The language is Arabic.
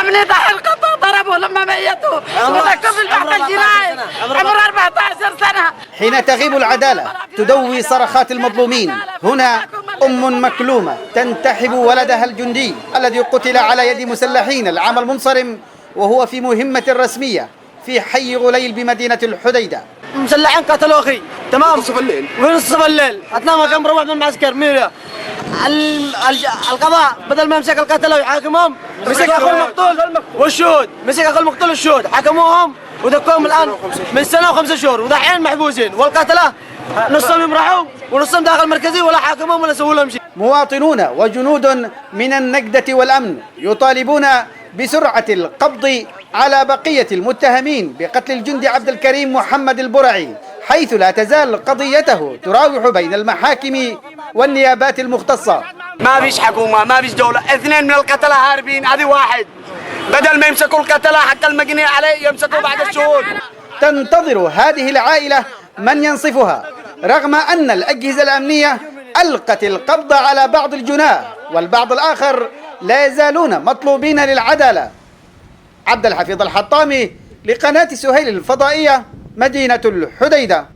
عملية القطع ضربوا لما ميتوا وذكوا في البحث الجنائي عمر 14 سنة. حين تغيب العدالة تدوي صرخات المظلومين. هنا أم مكلومة تنتحب ولدها الجندي الذي قتل على يد مسلحين العام المنصرم وهو في مهمة رسمية في حي غليل بمدينة الحديدة. مسلحين قتلوا أخي تمام نصف الليل ونصف الليل أثناء كان مروح من المعسكر ميريا القضاء بدل ما يمسك القتلة ويحاكمهم مسك أخو المقتول والشهود، مسك أخو المقتول والشهود حكموهم ودكوهم الآن من سنة و5 شهور ودحين محبوسين، والقتلة نصهم يمرحوا ونصهم داخل مركزي ولا حاكموهم ولا سووا لهم شيء. مواطنون وجنود من النجدة والأمن يطالبون بسرعة القبض على بقية المتهمين بقتل الجندي عبد الكريم محمد البرعي، حيث لا تزال قضيته تراوح بين المحاكم والنيابات المختصة. ما فيش حكومة، ما فيش دولة، 2 من القتلة هاربين، هذه واحد، بدل ما يمسكوا القتلة حتى المجني عليه يمسكوا بعد الشهود. تنتظر هذه العائلة من ينصفها رغم أن الأجهزة الأمنية ألقت القبض على بعض الجناه والبعض الآخر لا يزالون مطلوبين للعدالة. عبد الحفيظ الحطامي لقناة سهيل الفضائية، مدينة الحديدة.